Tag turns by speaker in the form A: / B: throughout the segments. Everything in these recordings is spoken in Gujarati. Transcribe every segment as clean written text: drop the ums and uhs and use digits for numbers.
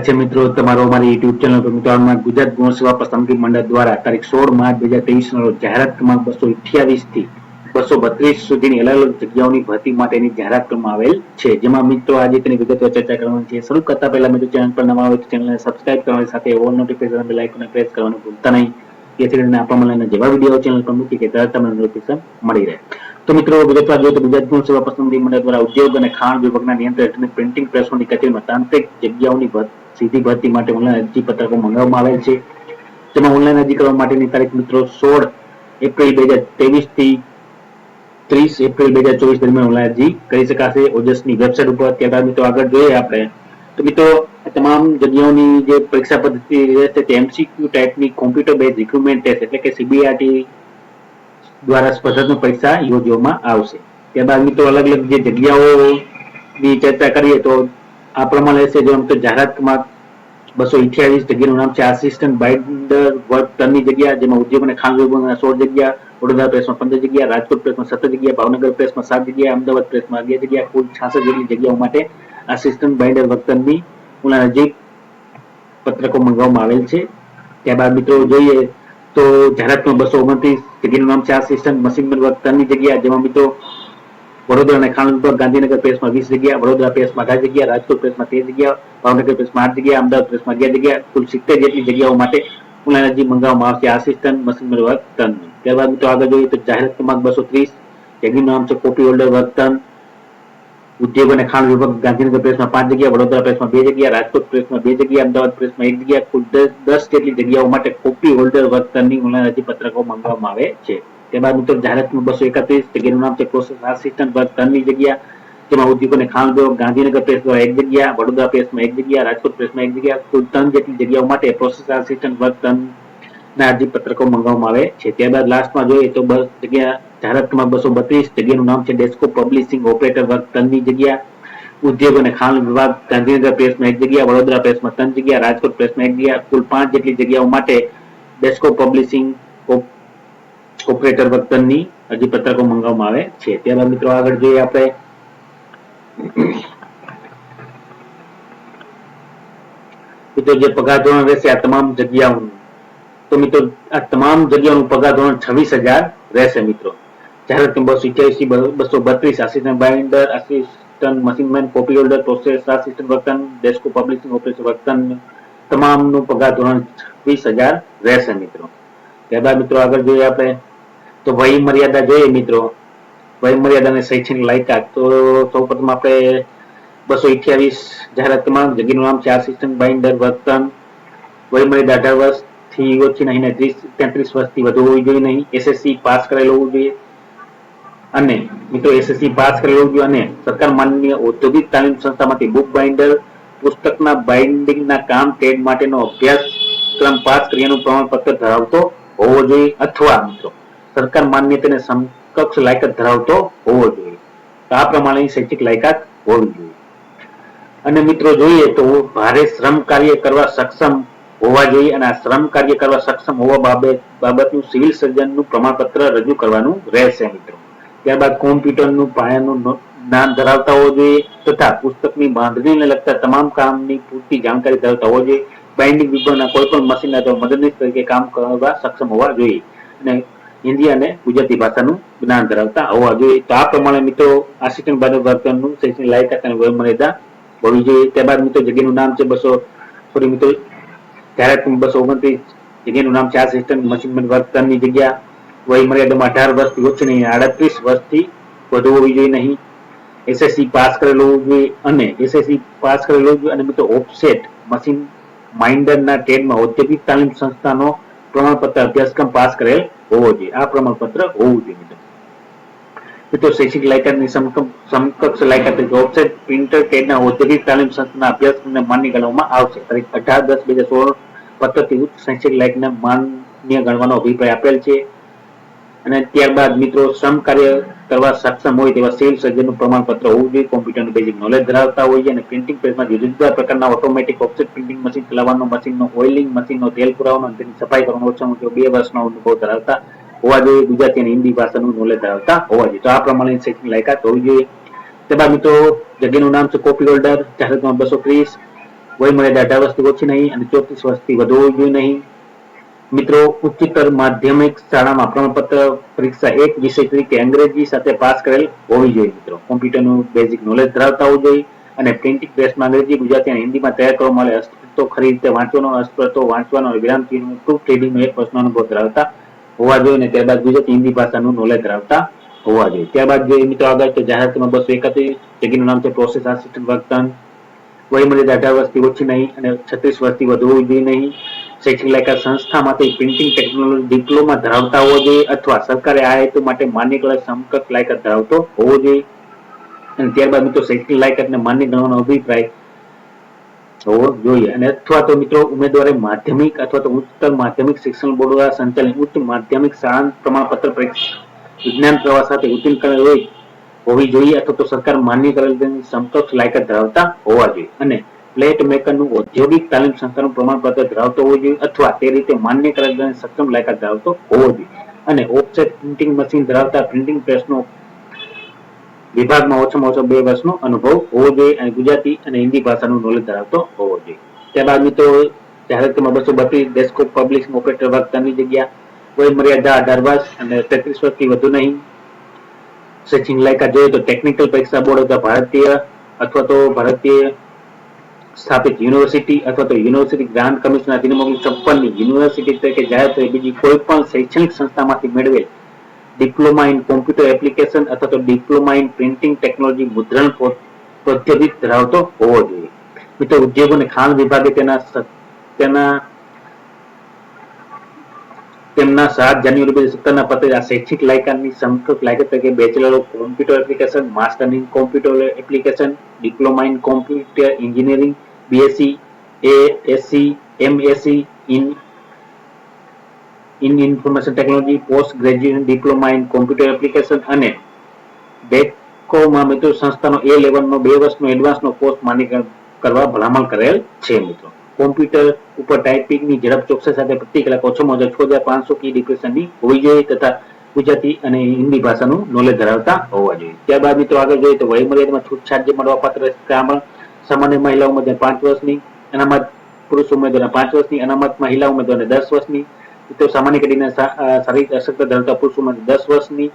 A: છે મિત્રો તમારો અમારી યુટ્યુબ ચેનલ પર મિત્રો ગુજરાત ગૌણ સેવા પસંદગી મંડળ દ્વારા તારીખ 16 માર્ચ 2023 રોજ જાહેરાત ક્રમાંક 228 થી 232 સુધીની અલગ અલગ જગ્યાઓની ભરતી માટેની જાહેરાત કરવામાં આવેલ છે, જેમાં મિત્રો આજે તેની વિગતવાર ચર્ચા કરવાની છે। શરૂ કરતા પહેલા મિત્રો ચેનલ પર નવા હોય તો ચેનલને સબસ્ક્રાઇબ કરવાની સાથે ઓલ નોટિફિકેશન બેલ આઇકોનને પ્રેસ કરવાનું ભૂલતા નહીં, જેથી કરીને આપણા જેવા વિડીયો ચેનલ પર મૂકી કે તરત તમને નોટિફિકેશન મળી રહે। તો મિત્રો વિગતવાર જોઈએ તો ગુજરાત ગૌણ સેવા પસંદગી મંડળ દ્વારા ઉદ્યોગ અને ખાણ વિભાગના નિયંત્રણ હેઠળની પ્રિન્ટિંગ પ્રેસોની કચેરીમાં તાંત્રિક જગ્યાઓની સીધી ભરતી માટે ઓનલાઈન અરજી પત્રકો મંગાવવામાં આવેલ છે, જેમાં ઓનલાઈન અરજી કરવા માટેની તારીખ મિત્રો 16 એપ્રિલ 2023 થી 30 એપ્રિલ 2024 દરમિયાન ઓનલાઈન અરજી કરી શકાશે ઓજસની વેબસાઇટ ઉપર। ત્યારબાદ મિત્રો આગળ જોઈએ આપણે તો મિત્રો તમામ જગ્યાઓની જે પરીક્ષા પદ્ધતિ રહેશે તે એમસીક્યુ ટાઈપની કોમ્પ્યુટર બેઝ રિક્રુટમેન્ટ ટેસ્ટ એટલે કે સીબીઆરટી દ્વારા સ્પર્ધાત્મક પરીક્ષા યોજવામાં આવશે। ત્યારબાદ મિત્રો અલગ અલગ જે જગ્યાઓની ચર્ચા કરીએ તો આ પ્રમાણે રહેશે। જેમ કે જાહેરાત ક્રમાંક 228 જગ્યાનું નામ છે આસિસ્ટન્ટ બાઇન્ડર વર્ક ટનની જગ્યા, જેમાં ઉદ્યોગ અને ખાણ વિભાગમાં 16 જગ્યા, વડોદરા પ્રેસમાં 15 જગ્યા, રાજકોટ પ્રેસમાં 17 જગ્યા, ભાવનગર પ્રેસમાં 7 જગ્યા, અમદાવાદ પ્રેસમાં 11 જગ્યા, કુલ 66 જેટલી જગ્યાઓ માટે આસિસ્ટન્ટ બાઇન્ડર વર્ક ટનની અરજી પત્રકો મંગાવવામાં આવેલ છે। ત્યારબાદ મિત્રો જોઈએ તો જાહેરાતમાં 229 જગ્યાનું નામ છે આસિસ્ટન્ટ મશીનમેન વર્ક ટનની જગ્યા, જેમાં મિત્રો વડોદરા અને ખાણ વિભાગ ગાંધીનગર પ્રેસમાં 20 જગ્યા, વડોદરા પ્રેસમાં 18 જગ્યા, રાજકોટ પ્રેસમાં 13 જગ્યા, ભાવનગર પ્રેસમાં 8 જગ્યા, અમદાવાદ પ્રેસમાં 11 જગ્યા, કુલ 70 જેટલી જગ્યાઓ માટે ઓનલાઈન અરજી મંગાવવામાં આવશે આસિસ્ટન્ટ મશીનમેન વર્ક ટનની। ત્યારબાદ મિત્રો આગળ જોઈએ તો જાહેરાત ક્રમાંક 230 જગ્યાનું નામ છે કોપી હોલ્ડર વર્ક ટન, ઉદ્યોગ અને ખાણ વિભાગ ગાંધીનગર પ્રેસમાં 5 જગ્યા, વડોદરા પ્રેસમાં 2 જગ્યા, રાજકોટ પ્રેસમાં 2 જગ્યા, અમદાવાદ પ્રેસમાં 1 જગ્યા, કુલ 10 જેટલી જગ્યાઓ માટે કોપી હોલ્ડર વર્ક ટનની ઓનલાઈન અરજી પત્રકો મંગાવવામાં આવે છે। ત્યારબાદ મિત્રો જાહેરાતમાં 231 જગ્યાનું નામ છે પ્રોસેસ આસિસ્ટન્ટ વર્ક ટનની જગ્યા, જેમાં ઉદ્યોગ અને ખાણ વિભાગ ગાંધીનગર પ્રેસ દ્વારા 1 જગ્યા, વડોદરા પ્રેસમાં 1 જગ્યા, રાજકોટ પ્રેસમાં 1 જગ્યા, કુલ 3 જેટલી જગ્યાઓ માટે પ્રોસેસ આસિસ્ટન્ટ વર્ક ટનના અરજી પત્રકો મંગાવવામાં આવે છે। ત્યારબાદ લાસ્ટમાં જોઈએ તો જગ્યા જાહેરાત ક્રમાંક 232 જગ્યાનું નામ છે ડેસ્કો પબ્લિશિંગ ઓપરેટર વર્ક ટનની જગ્યા, ઉદ્યોગ અને ખાણ વિભાગ ગાંધીનગર પ્રેસમાં 1 જગ્યા, વડોદરા પ્રેસમાં 3 જગ્યા, રાજકોટ પ્રેસમાં 1 જગ્યા, કુલ 5 જેટલી જગ્યાઓ માટે ડેસ્કો પબ્લિશિંગ ઓપરેટર વર્ક ટનની અરજી પત્રકો મંગાવવામાં આવે છે। ત્યારબાદ મિત્રો આગળ જોઈએ આપણે મિત્રો જે પગાર ધોરણ રહેશે આ તમામ જગ્યાઓનું, તો મિત્રો આ તમામ જગ્યાઓનું પગાર ધોરણ 26,000 રહેશે। મિત્રો જાહેરાત ક્રમાંક 282 assistant binder, assistant machineman, copy holder, process assistant વર્ક ટન, ડેસ્કો પબ્લિશિંગ ઓપરેટર વર્ક ટન તમામનું પગાર ધોરણ 26,000 રહેશે મિત્રો। ત્યારબાદ મિત્રો આગળ જોઈએ આપણે તો વય મર્યાદા જોઈએ મિત્રો વય મર્યાદા અને શૈક્ષણિક લાયકાત। તો સૌપ્રથમ આપણે 228 જાહેરાત ક્રમાંક જગ્યાનું નામ છે આસિસ્ટન્ટ બાઇન્ડર વર્ક ટન, વય મર્યાદા 18 વર્ષથી ઓછી નહીં ને 33 વર્ષથી વધુ હોવી જોઈએ નહીં, એસએસસી પાસ કરેલું હોવું જોઈએ અને મિત્રો એસએસસી પાસ કરેલું હોવું જોઈએ અને સરકાર માન્ય ઔદ્યોગિક તાલીમ સંસ્થામાંથી બુક બાઇન્ડર પુસ્તકના બાઇન્ડિંગના કામ ટ્રેડ માટેનો અભ્યાસક્રમ પાસ કર્યાનું પ્રમાણપત્ર ધરાવતો હોવો જોઈએ અથવા મિત્રો સરકાર માન્યતાને સમકક્ષ લાયકાત ધરાવતો હોવો જોઈએ। તો આ પ્રમાણે શૈક્ષિક લાયકાત હોવી જોઈએ। અને મિત્રો જોઈએ તો ભારે શ્રમ કાર્ય કરવા સક્ષમ હોવા જોઈએ અને આ શ્રમ કાર્ય કરવા સક્ષમ હોવા બાબતનું સિવિલ સર્જનનું પ્રમાણપત્ર રજૂ કરવાનું રહેશે મિત્રો। ત્યારબાદ કોમ્પ્યુટરનું પાયાનું જ્ઞાન ધરાવતા હોવો જોઈએ તથા પુસ્તકની બાંધણીને લગતા તમામ કામની પૂરતી જાણકારી ધરાવતા હોવા જોઈએ। બાઇન્ડિંગ વિભાગના કોઈ પણ મશીન અથવા મદદનીશ તરીકે કામ કરવા સક્ષમ હોવા જોઈએ અને હિન્દી અને ગુજરાતી ભાષાનું જ્ઞાન ધરાવતા હોવા જોઈએ। તો આ પ્રમાણે મિત્રો આસિસ્ટન્ટ બાઇન્ડર વર્ક ટનનું શૈક્ષણિક લાયકાત અને વય મર્યાદા હોવી જોઈએ। ત્યારબાદ મિત્રો જગ્યાનું નામ છે મિત્રો જાહેરાત 229 જગ્યાનું નામ છે આસિસ્ટન્ટ મશીનમેન વર્ક ટનની જગ્યા, વય મર્યાદામાં 18 વર્ષથી ઓછી નહીં 38 વર્ષથી વધુ હોવી જોઈએ નહીં, એસએસસી પાસ કરેલું હોવું જોઈએ અને એસએસસી પાસ કરેલું હોવું જોઈએ અને મિત્રો ઓફસેટ મશીન માઇન્ડરના ટ્રેડમાં ઔદ્યોગિક તાલીમ સંસ્થાનો પ્રમાણપત્ર અભ્યાસક્રમ પાસ કરેલ હોવો જોઈએ। આ પ્રમાણપત્ર હોવું જોઈએ। મિત્રો શૈક્ષિક લાયકાતની સમકક્ષ લાયકાત ઓફસેટ પ્રિન્ટર ટ્રેડના ઔદ્યોગિક તાલીમ સંસ્થાના અભ્યાસક્રમને માન્ય ગણવામાં આવશે। તારીખ 18/10/2016 પત્રથી ઉચ્ચ શૈક્ષિક લાયકાતને માન્ય ગણવાનો અભિપ્રાય આપેલ છે। અને ત્યારબાદ મિત્રો શ્રમ કાર્ય કરવા સક્ષમ હોય તેવા સિવિલ સર્જનનું પ્રમાણપત્ર હોવું જોઈએ, કોમ્પ્યુટરનું બેઝિક નોલેજ ધરાવતા હોય છે અને પ્રિન્ટિંગ પ્રેસમાં જુદા જુદા પ્રકારના ઓટોમેટિક ઓફસેટ પ્રિન્ટિંગ મશીન ચલાવવાનો, મશીનનો ઓઇલિંગ, મશીનનો તેલ પુરાવાનો અને તેની સફાઈ કરવાનો ઓછામાં ઓછો 2 વર્ષનો અનુભવ ધરાવતા હોવા જોઈએ, ગુજરાતી અને હિન્દી ભાષાનું નોલેજ ધરાવતા હોવા જોઈએ। તો આ પ્રમાણે શૈક્ષણિક લાયકાત હોવી જોઈએ। ત્યારબાદ મિત્રો જગ્યાનું નામ છે કોપી હોલ્ડર, જાહેરાતમાં 230 વયમર્યાદા 18 વર્ષથી ઓછી નહીં અને 34 વર્ષથી વધુ હોવી જોઈએ નહીં. મિત્રો, ઉચ્ચતર માધ્યમિક શાળામાં પ્રમાણપત્ર પરીક્ષા એક વિષય તરીકે અંગ્રેજી સાથે પાસ કરેલ હોવી જોઈએ. મિત્રો, કોમ્પ્યુટરનું બેઝિક નોલેજ ધરાવતા હોવું જોઈએ અને પ્રિન્ટિંગ પ્રેસમાં અંગ્રેજી, ગુજરાતી અને હિન્દીમાં તૈયાર કરવામાં આવેલ હસ્તપ્રતો ખરી રીતે વાંચવાનો, હસ્તપ્રતો વાંચવાનો અને વિરામચિહ્નો પ્રૂફ રીડિંગનો 1 વર્ષનો અનુભવ ધરાવતા હોવા જોઈએ અને ત્યારબાદ ગુજરાતી હિન્દી ભાષાનું નોલેજ ધરાવતા હોવા જોઈએ. ત્યારબાદ જોઈએ મિત્રો આગળ તો જાહેરાતમાં 231 જગ્યાનું નામ છે પ્રોસેસ આસિસ્ટન્ટ વર્તન. વયમર્યાદા 18 વર્ષથી ઓછી નહીં અને 36 વર્ષથી વધુ હોવી જોઈએ નહીં. શૈક્ષણિક લાયકાત સંસ્થામાંથી પ્રિન્ટિંગ ટેકનોલોજી ડિપ્લોમા ધરાવતા હોવો જોઈએ અથવા સરકારે આ હેતુ માટે માન્ય કરેલ સમકક્ષ લાયકાત ધરાવતો હોવો જોઈએ. અને ત્યારબાદ મિત્રો શૈક્ષણિક લાયકાતને માન્ય ગણવાનો અભિપ્રાય હોવો જોઈએ. અને અથવા તો મિત્રો ઉમેદવારે માધ્યમિક અથવા તો ઉચ્ચતર માધ્યમિક શિક્ષણ બોર્ડ દ્વારા સંચાલિત ઉચ્ચ માધ્યમિક શાળા પ્રમાણપત્ર પરીક્ષા વિજ્ઞાન પ્રવાહ સાથે ઉત્તીર્ણ કરેલ હોવી જોઈએ અથવા તો સરકાર માન્ય કરેલ સમકક્ષ લાયકાત ધરાવતા હોવા જોઈએ. અને પ્લેટ મેકરનું ઔદ્યોગિક તાલીમ સંસ્થાનું પ્રમાણપત્ર ધરાવતો હોવો જોઈએ અથવા તે રીતે માન્ય કરેલ સક્ષમ લાયકાત ધરાવતો હોવો જોઈએ. અને ઓફસેટ પ્રિન્ટિંગ મશીન ધરાવતા પ્રિન્ટિંગ પ્રેસનો વિભાગમાં ઓછામાં ઓછો 2 વર્ષનો અનુભવ હોવો જોઈએ અને ગુજરાતી અને હિન્દી ભાષાનું નોલેજ ધરાવતો હોવો જોઈએ. ત્યારબાદ મિત્રો જાહેરાતમાં 232 ડેસ્કટોપ પબ્લિશિંગ ઓપરેટર વર્ગ 3 જગ્યા. વયમર્યાદા 18 વર્ષ અને 33 વર્ષથી વધુ નહીં. શૈક્ષણિક લાયકાત જોઈએ તો ટેકનિકલ પરીક્ષા બોર્ડ અથવા ભારતીય સ્થાપિત યુનિવર્સિટી અથવા તો યુનિવર્સિટી ગ્રાન્ટ કમિશન અધિનિયમ 1956 ની યુનિવર્સિટી તરીકે જાહેર થઈ બીજી કોઈ પણ શૈક્ષણિક સંસ્થામાંથી મેળવેલ ડિપ્લોમા ઇન કોમ્પ્યુટર એપ્લિકેશન અથવા તો ડિપ્લોમા ઇન પ્રિન્ટિંગ ટેકનોલોજી મુદ્રણ પદ્ધતિ ધરાવતો હોવો જોઈએ. મિત્રો, ઉદ્યોગ અને ખાણ વિભાગે તેમના 7 જાન્યુઆરી 2017 ના પત્રે આ શૈક્ષિક લાયકાતની સમકક્ષ લાયકાત તરીકે bachelor of computer application, master in computer application, diploma in computer engineering, BSc, ASC, MSc in information technology, post graduation diploma in computer application અને બેકોમાં મિત્રો સંસ્થાનો A11 નો 2 વર્ષનો એડવાન્સનો કોર્સ માન્ય કરવા ભલામણ કરેલ છે. મિત્રો, કોમ્પ્યુટર ઉપર ટાઈપિંગની ઝડપ ચોકસાઈ સાથે પ્રતિ કલાક ઓછામાં ઓછા 6500 કી ડિક્રેશનની હોવી જોઈએ તથા ગુજરાતી અને હિન્દી ભાષાનું નોલેજ ધરાવતા હોવા જોઈએ. ત્યારબાદ મિત્રો આગળ જોઈએ તો વયમર્યાદામાં છૂટછાટ જે મળવાપાત્ર રહેશે. સામાન્ય મહિલા ઉમેદવાર 5 વર્ષની, અનામત પુરુષ ઉમેદવારને 5 વર્ષની, અનામત મહિલા ઉમેદવારને 10 વર્ષની. તો સામાન્ય કેટેગરીના શારીરિક અશક્તતા ધરાવતા પુરુષ ઉમેદવાર 10 વર્ષની,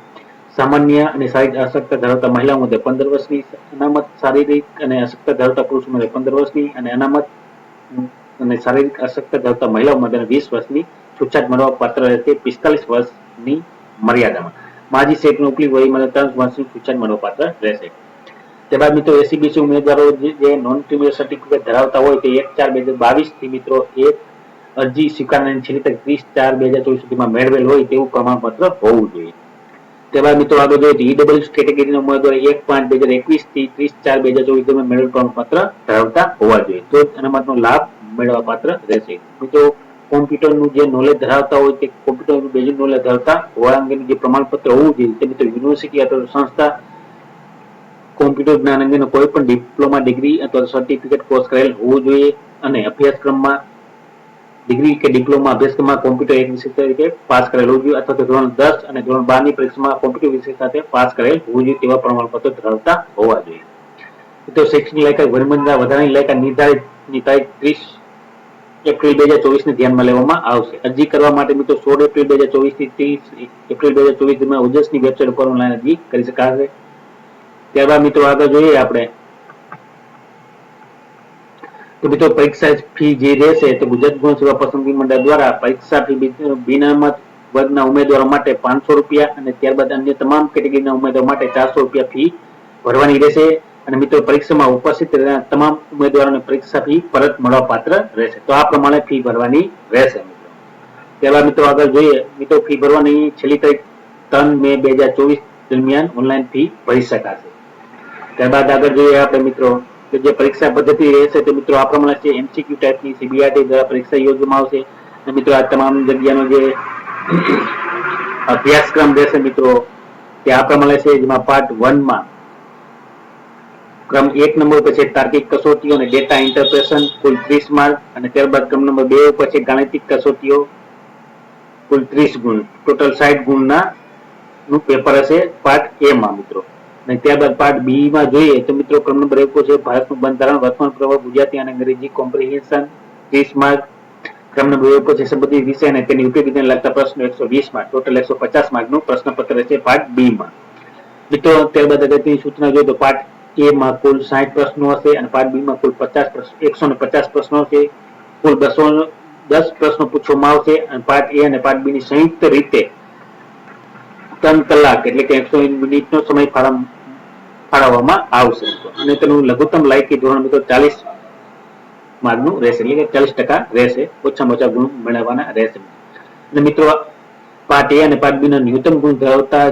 A: સામાન્ય અને શારીરિક અશક્તતા ધરાવતા મહિલા ઉમેદવાર 15 વર્ષની, અનામત શારીરિક અને અશક્તતા ધરાવતા પુરુષ ઉમેદવાર 15 વર્ષની અને અનામત અને શારીરિક અશક્તતા ધરાવતા મહિલા ઉમેદવાર 20 વર્ષની છૂટછાટ મળવા પાત્ર રહેશે 45 વર્ષની મર્યાદામાં. માજી સેટની ઉપલી વયમર્યાદા 3 વર્ષની છૂટછાટ મળવા પાત્ર રહેશે. ત્યારબાદ મિત્રો એસીબીસી ઉમેદવારો જે નોન ક્રિમિનલ સર્ટિફિકેટ ધરાવતા હોય તે 1/4/2022 થી મિત્રો એક અરજી સ્વીકારવાની છેલ્લી તારીખ 30/4/2024 સુધીમાં મેળવેલ હોય તેવું પ્રમાણપત્ર હોવું જોઈએ. ત્યારબાદ મિત્રો આગળ જોઈએ તો ઈડબ્લ્યુએસ કેટેગરીના ઉમેદવારો 1/5/2021 થી 30/4/2024 સુધીમાં મેળવેલ પ્રમાણપત્ર ધરાવતા હોવા જોઈએ તો અનામતનો લાભ મેળવવા પાત્ર રહેશે. મિત્રો, કોમ્પ્યુટરનું જે નોલેજ ધરાવતા હોય તે કોમ્પ્યુટરનું બેઝિક નોલેજ ધરાવતા હોવા અંગેનું જે પ્રમાણપત્ર હોવું જોઈએ તે મિત્રો યુનિવર્સિટી અથવા સંસ્થા કોમ્પ્યુટર જ્ઞાન અંગેનો કોઈ પણ ડિપ્લોમા ડિગ્રી અથવા સર્ટિફિકેટ કોર્સ કરેલ હોવું જોઈએ અને અભ્યાસક્રમમાં ડિગ્રી કે ડિપ્લોમા અભ્યાસક્રમમાં કોમ્પ્યુટર એક વિષય તરીકે પાસ કરેલ હોવું જોઈએ અથવા તો ધોરણ 10 અને ધોરણ 12 ની પરીક્ષામાં કોમ્પ્યુટર વિષય સાથે પાસ કરેલ હોવું જોઈએ તેવા પ્રમાણપત્રો ધરાવતા હોવા જોઈએ. તો શૈક્ષણિક લાયકાત વયમર્યાદા વધારાની લાયકાત નિર્ધારિતની તારીખ 30 એપ્રિલ 2024 ને ધ્યાનમાં લેવામાં આવશે. અરજી કરવા માટે મિત્રો 16 એપ્રિલ 2024 થી 30 એપ્રિલ 2024 સુધીમાં ઉજસની વેબસાઇટ ઉપર ઓનલાઈન અરજી કરી શકાશે. ત્યારબાદ મિત્રો આગળ જોઈએ આપણે તો મિત્રો પરીક્ષા ફી જે રહેશે તો ગુજરાત ગૌણ સેવા પસંદગી મંડળ દ્વારા પરીક્ષા ફી બિનામત વર્ગના ઉમેદવારો માટે 500 રૂપિયા અને ત્યારબાદ અન્ય તમામ કેટેગરીના ઉમેદવારો માટે 400 રૂપિયા ફી ભરવાની રહેશે. અને મિત્રો પરીક્ષામાં ઉપસ્થિત રહેનાર તમામ ઉમેદવારોને પરીક્ષા ફી પરત મળવા પાત્ર રહેશે. તો આ પ્રમાણે ફી ભરવાની રહેશે. મિત્રો ત્યારબાદ મિત્રો આગળ જોઈએ મિત્રો ફી ભરવાની છેલ્લી તારીખ 3 મે 2024 દરમિયાન ઓનલાઈન ફી ભરી શકાશે. ત્યારબાદ આગળ જોઈએ આપણે મિત્રો કે જે પરીક્ષા પદ્ધતિ રહેશે તો મિત્રો આ પ્રમાણે છે. એમસીક્યુ ટાઈપની સીબીઆરટી દ્વારા પરીક્ષા યોજવામાં આવશે અને મિત્રો આ તમામ જગ્યાનો જે અભ્યાસક્રમ રહેશે મિત્રો તે આ પ્રમાણે છે જેમાં પાર્ટ 1 માં ક્રમ 1 નંબર ઉપર છે તાર્કિક કસોટીઓ અને ડેટા ઇન્ટરપ્રેશન કુલ 30 માર્ક અને ત્યારબાદ ક્રમ નંબર 2 ઉપર છે ગાણિતિક કસોટીઓ કુલ 30 ગુણ ટોટલ 60 ગુણના નું પેપર હશે પાર્ટ A માં મિત્રો. અને ત્યારબાદ પાર્ટ બી માં જોઈએ તો મિત્રો ક્રમ નંબર 1 છે ભારતનું બંધારણ, વર્તમાન પ્રવાહ, ગુજરાતી અને અંગ્રેજી કોમ્પ્રિહેન્શન 30 માર્ક. ક્રમ નંબર 1 છે સંબંધિત વિષય અને તેની ઉપયોગિતાને લગતા પ્રશ્નો 120 માર્ક, ટોટલ 150 માર્કનું પ્રશ્નપત્ર છે પાર્ટ બી માં. મિત્રો ત્યારબાદ અગત્યની સૂચના જોઈએ તો પાર્ટ એ માં કુલ 60 પ્રશ્નો હશે અને પાર્ટ બી માં કુલ 150 પ્રશ્નો છે. કુલ 210 પ્રશ્નો પૂછવામાં આવશે અને પાર્ટ એ અને પાર્ટ બી ની સંયુક્ત રીતે 3 કલાક એટલે કે 120 મિનિટનો સમય ફાળવવામાં આવશે અને તેનું લઘુત્તમ લાયકી ધોરણ મિત્રો 40 માર્કનું રહેશે એટલે કે 40% રહેશે, ઓછામાં ઓછા ગુણ મેળવવાના રહેશે. અને મિત્રો પાર્ટ એ અને પાર્ટ બી ના ન્યૂનતમ ગુણ ધરાવતા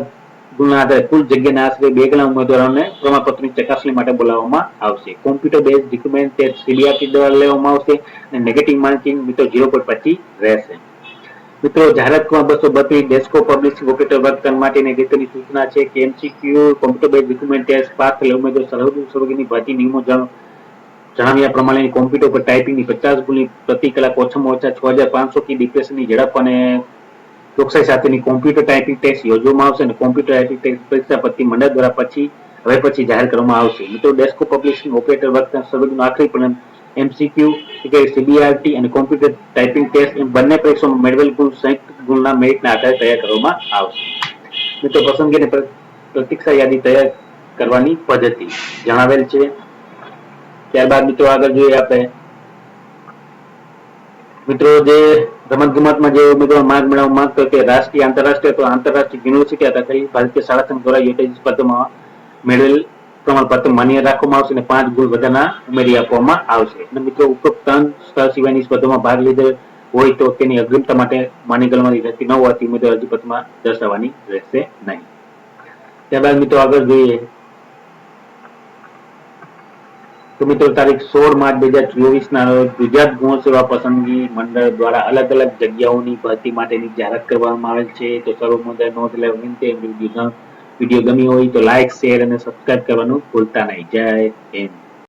A: ગુણના આધારે કુલ જગ્યાના આશરે 2 ગણા ઉમેદવારોને પ્રમાણપત્રની ચકાસણી માટે બોલાવવામાં આવશે. Computer base recruitment test CBRT દ્વારા લેવામાં આવશે અને નેગેટિવ માર્કિંગ મિત્રો 0.25 રહેશે. મિત્રો જાહેરાતમાં 232 ડેસ્કો પબ્લિશિંગ ઓપરેટર વર્ક માટેની અગત્યની સૂચના છે કે MCQ computer base recruitment test pass થયેલા ઉમેદવાર સરહદી ભરતી નિયમો જણાવ્યા પ્રમાણે કોમ્પ્યુટર પર ટાઈપિંગની 50 ગુણની પ્રતિ કલાક ઓછામાં ઓછા 6500 કી ડિપ્રેશનની ઝડપ અને ચોકસાઈ સાથેની કોમ્પ્યુટર ટાઈપિંગ ટેસ્ટ યોજવામાં આવશે અને કોમ્પ્યુટર ટાઈપિંગ ટેસ્ટ પરીક્ષા પત્તી મંડળ દ્વારા પછી જાહેર કરવામાં આવશે. મિત્રો ડેસ્કો પબ્લિશિંગ ઓપરેટર વર્ક સરહદનું આખરી પરિણામ એમસીક્યુ સીબીઆરટી અને કોમ્પ્યુટર ટાઈપિંગ ટેસ્ટ એમ બંને પરીક્ષામાં મેળવેલ ગુણ સંયુક્ત ગુણના મેરિટના આધારે તૈયાર કરવામાં આવશે. મિત્રો પસંદગીની પ્રતીક્ષા યાદી તૈયાર કરવાની પદ્ધતિ જણાવેલ છે. ત્યારબાદ મિત્રો આગળ જોઈએ આપણે મિત્રો જે રમતગમતમાં જે ઉમેદવાર માર્ક મેળવવા માંગતો હોય તે રાષ્ટ્રીય આંતરરાષ્ટ્રીય યુનિવર્સિટી અથવા ભારતીય શાળા સંઘ દ્વારા યોજાયેલ સ્પર્ધામાં મેળવેલ પ્રમાણપત્ર માન્ય રાખવામાં આવશે અને 5 ગુણ વધારાના ઉમેરી આપવામાં આવશે. અને મિત્રો ઉપરોક્ત 3 સ્તર સિવાયની સ્પર્ધામાં ભાગ લીધેલ હોય તો તેની અગ્રિમતા માટે માન્ય ગણવાની રહેતી ન હોવાથી ઉમેદવાર અરજીપત્રમાં દર્શાવવાની રહેશે નહીં. ત્યારબાદ મિત્રો આગળ જોઈએ તો મિત્રો તારીખ 16 માર્ચ 2024 ના રોજ ગુજરાત ગૌણ સેવા પસંદગી મંડળ દ્વારા અલગ અલગ જગ્યાઓની ભરતી માટેની જાહેરાત કરવામાં આવેલ છે. તો સર્વ મુદ્દે નોંધ લેવા વિનંતી. વિડીયો ગમી હોય તો લાઈક, શેર અને સબસ્ક્રાઇબ કરવાનું ભૂલતા નહીં. જય હિન્દ.